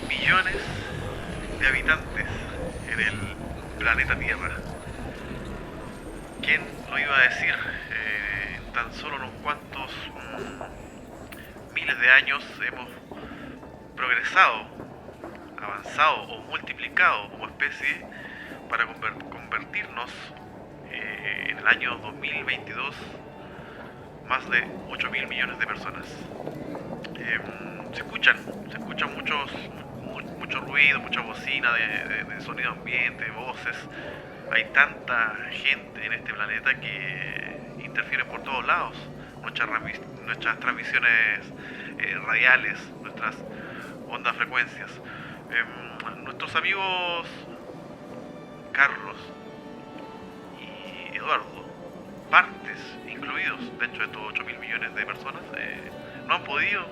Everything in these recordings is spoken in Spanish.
millones de habitantes en el planeta Tierra. ¿Quién lo iba a decir? En tan solo unos cuantos miles de años hemos progresado, avanzado o multiplicado como especie para convertirnos en el año 2022 más de 8.000 millones de personas. Se escuchan mucho ruido, mucha bocina de sonido ambiente, voces. Hay tanta gente en este planeta que interfiere por todos lados. Nuestras transmisiones radiales, nuestras ondas frecuencias. Nuestros amigos Carlos y Eduardo, partes incluidos dentro de estos 8.000 millones de personas, no han podido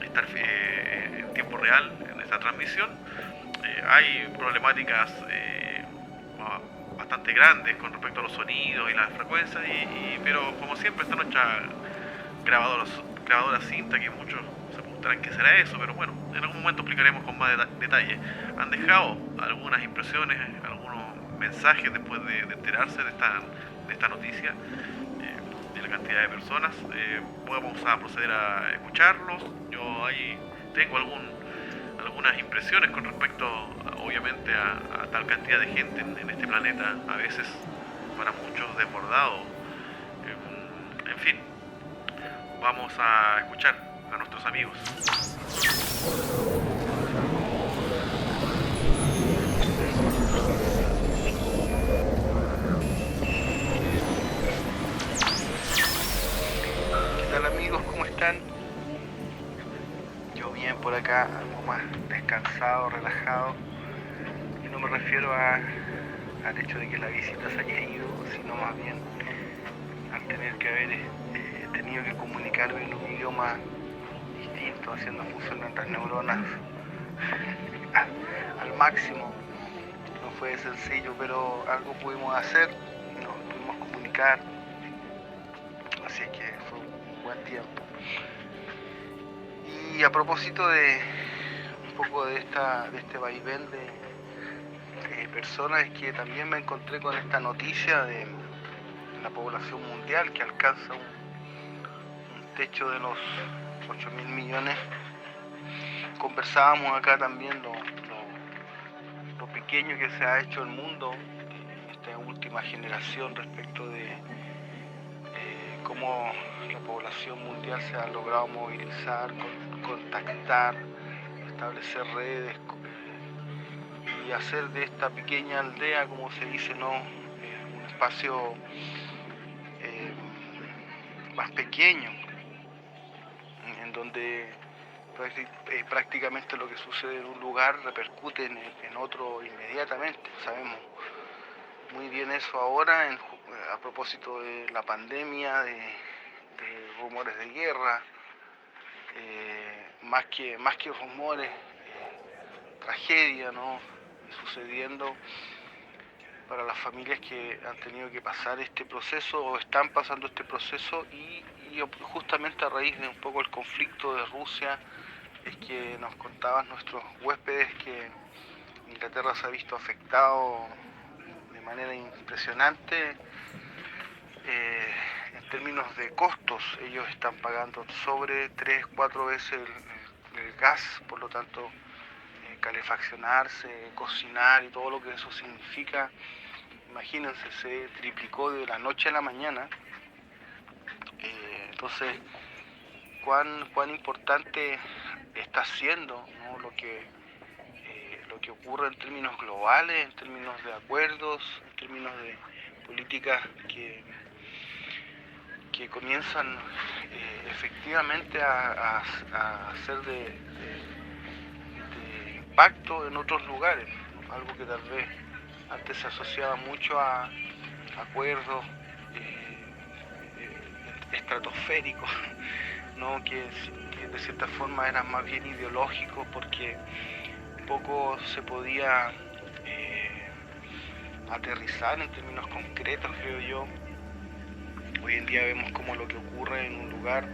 estar en tiempo real en esta transmisión. Hay problemáticas bastante grandes con respecto a los sonidos y las frecuencias, pero como siempre está nuestra grabadora cinta, que muchos se preguntarán qué será eso, pero bueno, en algún momento explicaremos con más detalle. Han dejado algunas impresiones, algunos mensajes después de enterarse de esta noticia, de la cantidad de personas. Vamos a proceder a escucharlos. Yo ahí tengo algunas impresiones con respecto, obviamente, a tal cantidad de gente en este planeta, a veces para muchos desbordado. En fin, vamos a escuchar a nuestros amigos. ¿Qué tal, amigos? ¿Cómo están? Yo bien por acá, algo más descansado, relajado. Y no me refiero al hecho de que la visita se haya ido, sino más bien al tener que haber tenido que comunicarme en un idioma distinto, haciendo funcionar las neuronas al máximo. No fue sencillo, pero algo pudimos hacer, nos pudimos comunicar, así que fue un buen tiempo. Y a propósito de un poco de este vaivén de personas, es que también me encontré con esta noticia de la población mundial que alcanza un techo de los 8.000 millones. Conversábamos acá también lo pequeño que se ha hecho el mundo en esta última generación respecto de cómo la población mundial se ha logrado movilizar, contactar, establecer redes y hacer de esta pequeña aldea, como se dice, ¿no? Un espacio más pequeño, en donde prácticamente lo que sucede en un lugar repercute en otro inmediatamente. Sabemos muy bien eso ahora a propósito de la pandemia, de rumores de guerra, más que rumores, tragedia, ¿no? Sucediendo para las familias que han tenido que pasar este proceso o están pasando este proceso, y justamente a raíz de un poco el conflicto de Rusia es que nos contaban nuestros huéspedes que Inglaterra se ha visto afectado de manera impresionante en términos de costos. Ellos están pagando sobre 3-4 veces el gas, por lo tanto calefaccionarse, cocinar y todo lo que eso significa, imagínense, se triplicó de la noche a la mañana. Entonces, cuán importante está siendo, ¿no? lo que ocurre en términos globales, en términos de acuerdos, en términos de políticas que comienzan efectivamente a hacer de impacto en otros lugares, ¿no? Algo que tal vez antes se asociaba mucho a acuerdos estratosféricos, ¿no? que de cierta forma eran más bien ideológicos, porque poco se podía aterrizar en términos concretos, creo yo. Hoy en día vemos como lo que ocurre en un lugar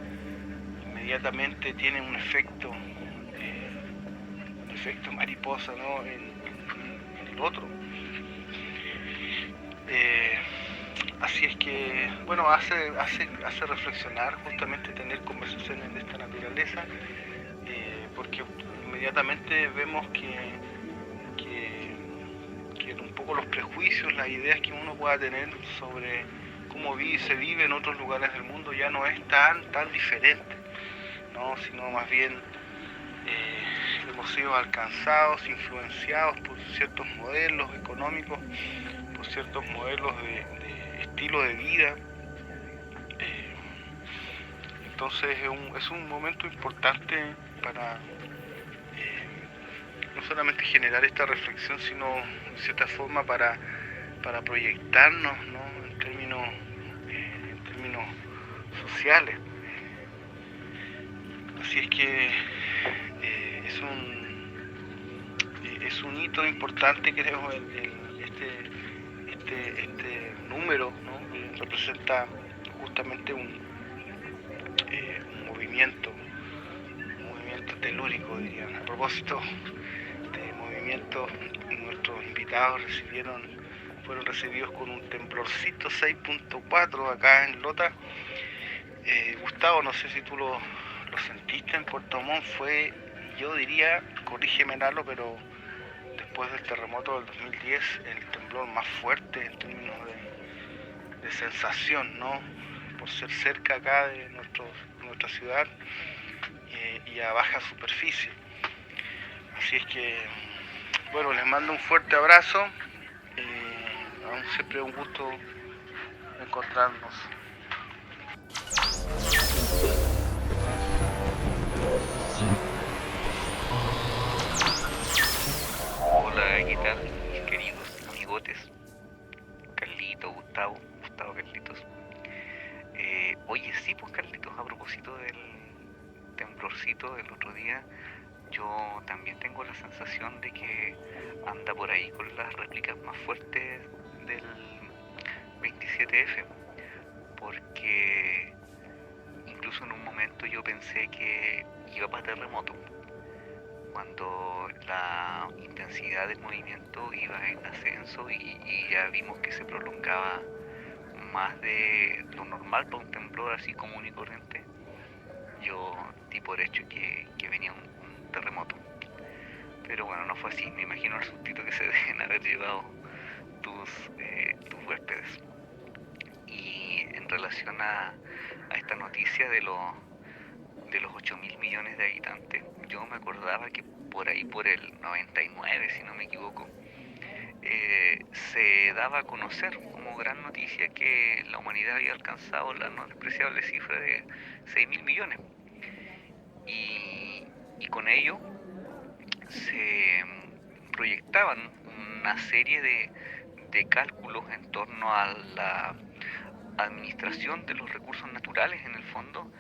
inmediatamente tiene un efecto mariposa, ¿no? en el otro. Así es que, bueno, hace reflexionar justamente tener conversaciones de esta naturaleza, porque inmediatamente vemos que un poco los prejuicios, las ideas que uno pueda tener sobre cómo se vive en otros lugares del mundo ya no es tan diferente, ¿no? Sino más bien hemos sido alcanzados, influenciados por ciertos modelos económicos, por ciertos modelos de estilo de vida. Entonces es un momento importante para no solamente generar esta reflexión, sino de cierta forma para proyectarnos, ¿no? en términos sociales. Así es que es un hito importante, creo, este número, ¿no? Que representa justamente un movimiento telúrico, dirían. A propósito de movimiento, nuestros invitados fueron recibidos con un temblorcito 6.4 acá en Lota. Gustavo, no sé si tú lo sentiste en Puerto Montt. Fue, yo diría, corrígeme Nalo, pero después del terremoto del 2010, el temblor más fuerte en términos de sensación, ¿no? Por ser cerca acá de nuestra ciudad y a baja superficie. Así es que, bueno, les mando un fuerte abrazo. Aún siempre un gusto encontrarnos. Hola, ¿qué tal, mis queridos amigotes? Gustavo, Carlitos. Oye, sí, pues Carlitos, a propósito del temblorcito del otro día, yo también tengo la sensación de que anda por ahí con las réplicas más fuertes del 27F, porque incluso en un momento yo pensé que iba para terremoto, cuando la intensidad del movimiento iba en ascenso y ya vimos que se prolongaba más de lo normal para un temblor así común y corriente. Yo di por hecho que venía un terremoto, pero bueno, no fue así. Me imagino el sustito que se deben haber llevado tus huéspedes. Y en relación a esta noticia de los 8.000 millones de habitantes, yo me acordaba que por ahí por el 99, si no me equivoco, se daba a conocer como gran noticia que la humanidad había alcanzado la no despreciable cifra de 6.000 millones. Y con ello se proyectaban una serie de cálculos en torno a la administración de los recursos naturales, en el fondo,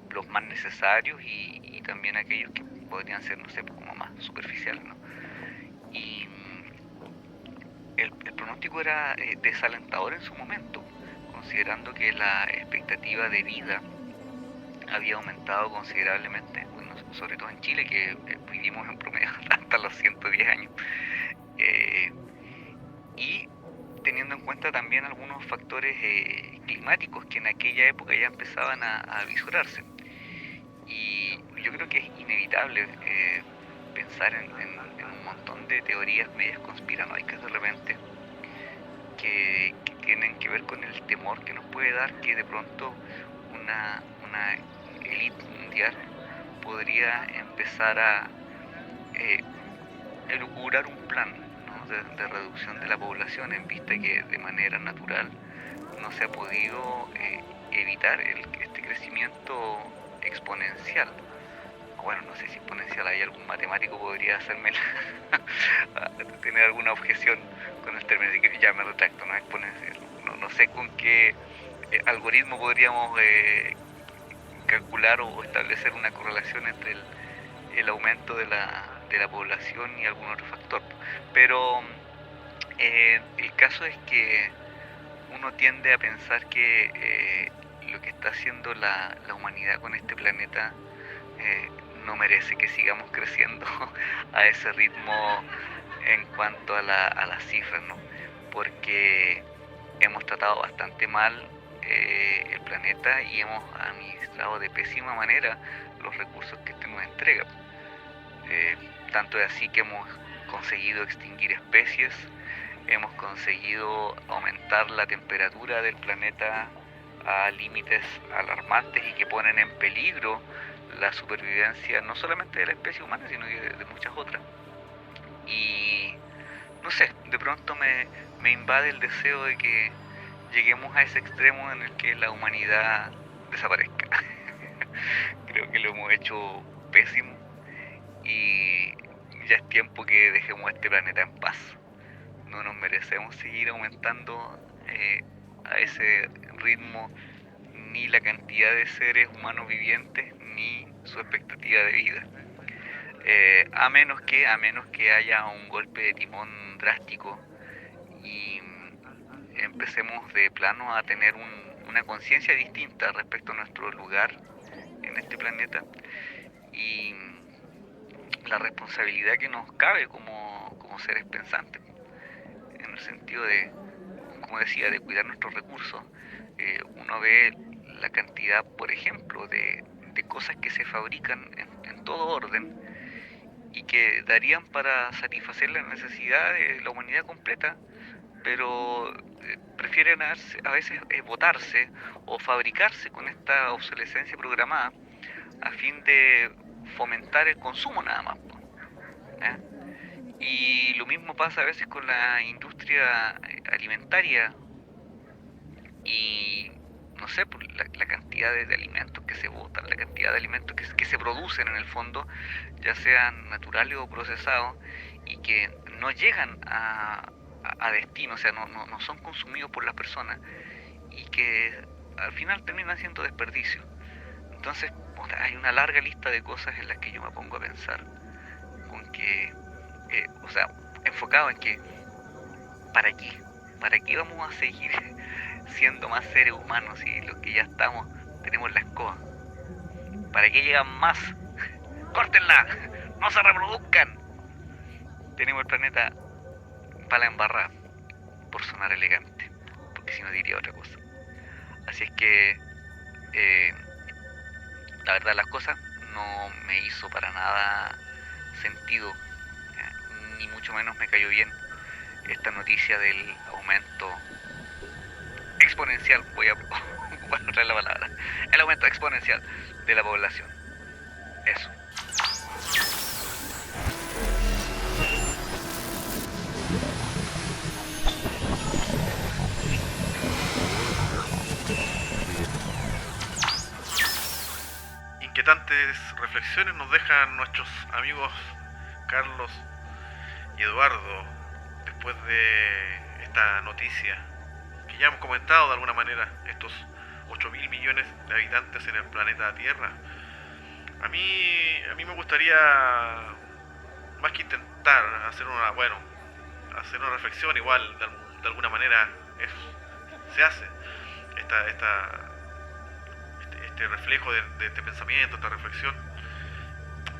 los más necesarios y también aquellos que podrían ser, no sé, como más superficiales, ¿no? Y el pronóstico era desalentador en su momento, considerando que la expectativa de vida había aumentado considerablemente, bueno, sobre todo en Chile, que vivimos en promedio hasta los 110 años. Y teniendo en cuenta también algunos factores climáticos que en aquella época ya empezaban a visurarse. Y yo creo que es inevitable pensar en un montón de teorías medias conspiranoicas de repente que tienen que ver con el temor que nos puede dar que de pronto una élite mundial podría empezar a elucubrar un plan, ¿no? de reducción de la población, en vista que de manera natural no se ha podido evitar este crecimiento exponencial. Bueno, no sé si exponencial, hay algún matemático podría hacerme tener alguna objeción con el término, así que ya me retracto, no es exponencial. No sé con qué algoritmo podríamos calcular o establecer una correlación entre el aumento de la de la población y algún otro factor. Pero el caso es que uno tiende a pensar que lo que está haciendo la humanidad con este planeta no merece que sigamos creciendo a ese ritmo en cuanto a las cifras, ¿no? Porque hemos tratado bastante mal el planeta y hemos administrado de pésima manera los recursos que este nos entrega. Tanto es así que hemos conseguido extinguir especies, hemos conseguido aumentar la temperatura del planeta a límites alarmantes y que ponen en peligro la supervivencia no solamente de la especie humana, sino que de muchas otras. Y no sé, de pronto me invade el deseo de que lleguemos a ese extremo en el que la humanidad desaparezca. Creo que lo hemos hecho pésimo y ya es tiempo que dejemos este planeta en paz. No nos merecemos seguir aumentando a ese ritmo ni la cantidad de seres humanos vivientes ni su expectativa de vida. A menos que haya un golpe de timón drástico y empecemos de plano a tener una conciencia distinta respecto a nuestro lugar en este planeta y la responsabilidad que nos cabe como seres pensantes, en el sentido de, como decía, de cuidar nuestros recursos. Uno ve la cantidad, por ejemplo, de cosas que se fabrican en todo orden y que darían para satisfacer la necesidad de la humanidad completa, pero prefieren a veces botarse o fabricarse con esta obsolescencia programada a fin de fomentar el consumo nada más, ¿eh? Y lo mismo pasa a veces con la industria alimentaria y no sé, por la cantidad de alimentos que se botan, la cantidad de alimentos que se producen en el fondo, ya sean naturales o procesados, y que no llegan a destino, o sea, no son consumidos por las personas y que al final terminan siendo desperdicio. Entonces, hay una larga lista de cosas en las que yo me pongo a pensar, con que, enfocado en que, ¿para qué? ¿Para qué vamos a seguir siendo más seres humanos si los que ya estamos tenemos la escoba? ¿Para qué llegan más? ¡Córtenla! ¡No se reproduzcan! Tenemos el planeta para la embarrada, por sonar elegante, porque si no diría otra cosa. Así es que la verdad las cosas no me hizo para nada sentido, ni mucho menos me cayó bien esta noticia del aumento exponencial, voy a ocupar otra vez la palabra, el aumento exponencial de la población. Eso. Inquietantes reflexiones nos dejan nuestros amigos Carlos y Eduardo después de esta noticia que ya hemos comentado de alguna manera, estos 8.000 millones de habitantes en el planeta Tierra. A mí me gustaría, más que intentar hacer una reflexión, igual de alguna manera se hace este reflejo de este pensamiento, esta reflexión.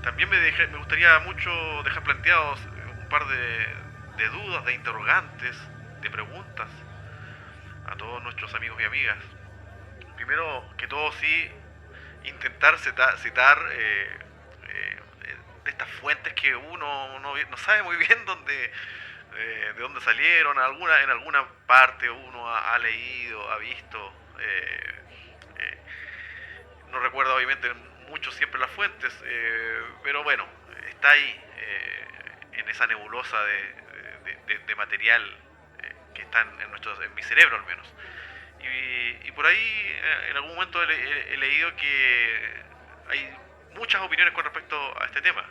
También me gustaría mucho dejar planteados un par de dudas, de interrogantes, de preguntas a todos nuestros amigos y amigas. Primero que todo, sí, intentar citar de estas fuentes que uno no sabe muy bien de dónde salieron. En alguna parte uno ha leído, ha visto, no recuerdo obviamente mucho siempre las fuentes, pero bueno, está ahí, en esa nebulosa de material que está en mi cerebro al menos. Y por ahí en algún momento he leído que hay muchas opiniones con respecto a este tema,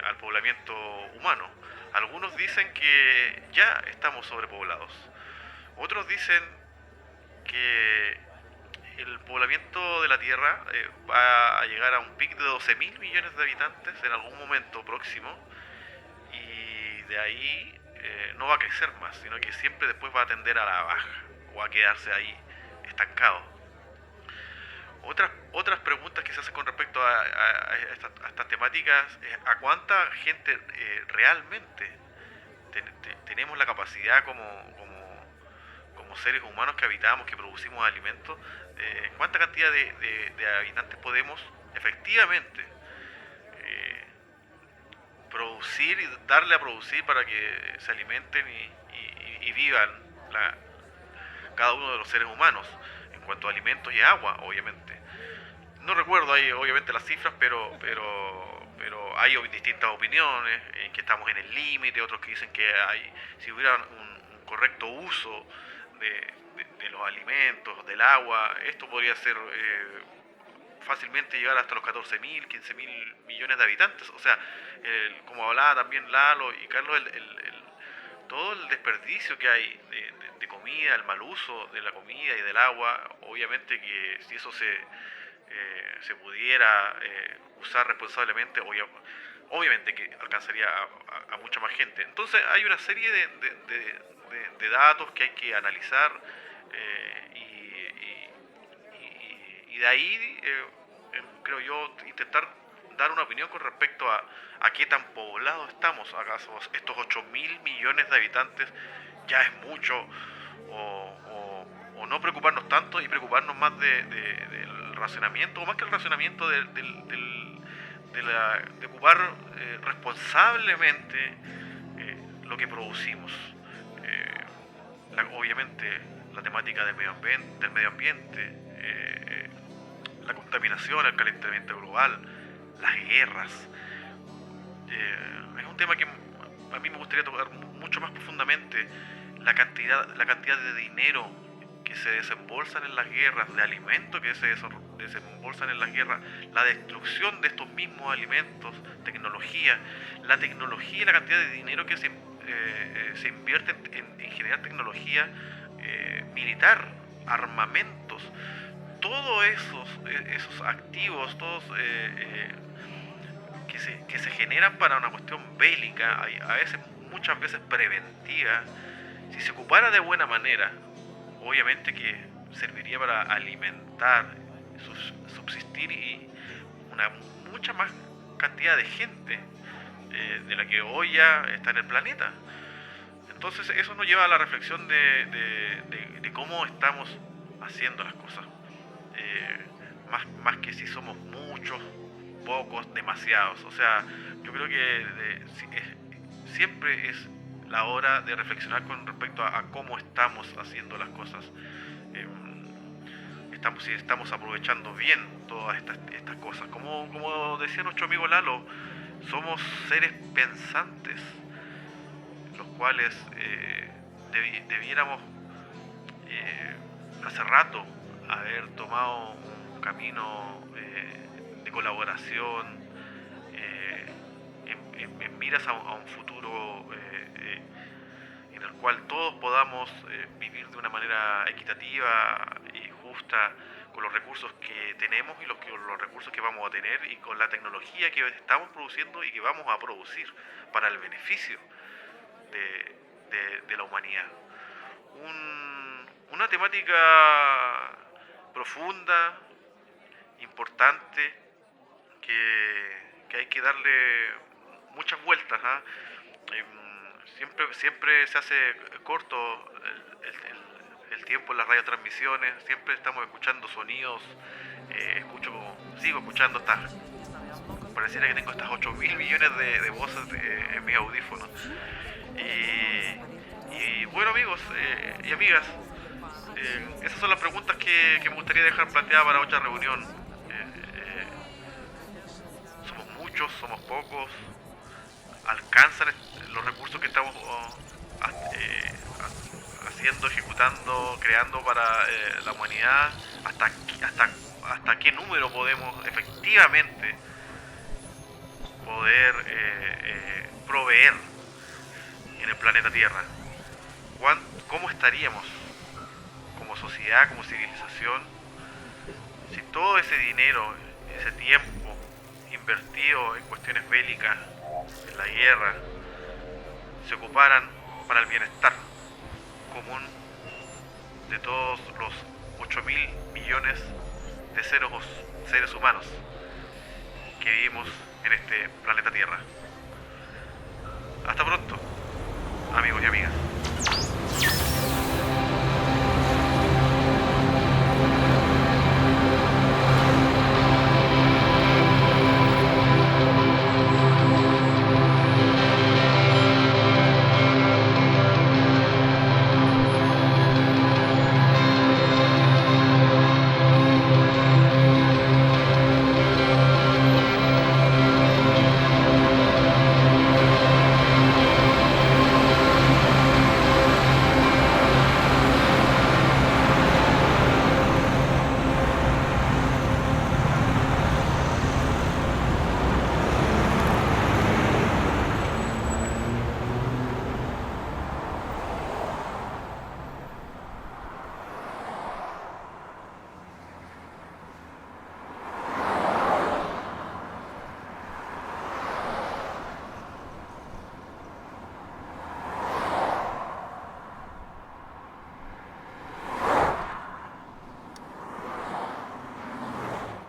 al poblamiento humano. Algunos dicen que ya estamos sobrepoblados. Otros dicen que el poblamiento de la Tierra va a llegar a un pic de 12.000 millones de habitantes en algún momento próximo, de ahí no va a crecer más, sino que siempre después va a tender a la baja o a quedarse ahí estancado. Otras preguntas que se hacen con respecto a estas temáticas es a cuánta gente realmente tenemos la capacidad como seres humanos que habitamos, que producimos alimentos, cuánta cantidad de habitantes podemos efectivamente producir y darle a producir para que se alimenten y vivan cada uno de los seres humanos en cuanto a alimentos y agua, obviamente. No recuerdo ahí obviamente las cifras, pero hay distintas opiniones, en que estamos en el límite, otros que dicen que si hubiera un correcto uso de los alimentos, del agua, esto podría ser fácilmente llegar hasta los 14.000, 15.000 millones de habitantes. O sea, como hablaba también Lalo y Carlos, todo el desperdicio que hay de comida, el mal uso de la comida y del agua, obviamente que si eso se pudiera usar responsablemente, obviamente que alcanzaría a mucha más gente. Entonces hay una serie de datos que hay que analizar y de ahí creo yo intentar dar una opinión con respecto a qué tan poblados estamos. ¿Acaso estos 8.000 millones de habitantes ya es mucho o no preocuparnos tanto y preocuparnos más del racionamiento, o más que el racionamiento de ocupar responsablemente lo que producimos? Obviamente la temática del medio ambiente, la contaminación, el calentamiento global, las guerras, es un tema que a mí me gustaría tocar mucho más profundamente. La cantidad de dinero que se desembolsan en las guerras, de alimentos que se desembolsan en las guerras, la destrucción de estos mismos alimentos, tecnología, la cantidad de dinero que se invierte en generar tecnología militar, armamentos, todos esos activos, todos que se generan para una cuestión bélica, a veces, muchas veces preventiva. Si se ocupara de buena manera, obviamente que serviría para alimentar, subsistir y mucha más cantidad de gente de la que hoy ya está en el planeta. Entonces eso nos lleva a la reflexión de cómo estamos haciendo las cosas. Más que si somos muchos, pocos, demasiados. O sea, yo creo que siempre es la hora de reflexionar con respecto a cómo estamos haciendo las cosas. Si estamos aprovechando bien todas estas cosas. Como decía nuestro amigo Lalo, somos seres pensantes, los cuales debiéramos hace rato haber tomado un camino de colaboración en miras a un futuro en el cual todos podamos vivir de una manera equitativa y justa con los recursos que tenemos y los recursos que vamos a tener y con la tecnología que estamos produciendo y que vamos a producir para el beneficio de la humanidad. Una temática profunda, importante, que hay que darle muchas vueltas. Siempre se hace corto el tiempo en las radiotransmisiones, siempre estamos escuchando sonidos, sigo escuchando pareciera que tengo estas 8.000 millones de voces en mis audífonos. Y bueno, amigos y amigas, esas son las preguntas que me gustaría dejar planteadas para otra reunión. ¿Somos muchos? ¿Somos pocos? ¿Alcanzan los recursos que estamos haciendo, ejecutando, creando para la humanidad? ¿Hasta qué número podemos efectivamente poder proveer en el planeta Tierra? ¿Cómo estaríamos como sociedad, como civilización, si todo ese dinero, ese tiempo invertido en cuestiones bélicas, en la guerra, se ocuparan para el bienestar común de todos los 8.000 millones de seres humanos que vivimos en este planeta Tierra. Hasta pronto, amigos y amigas.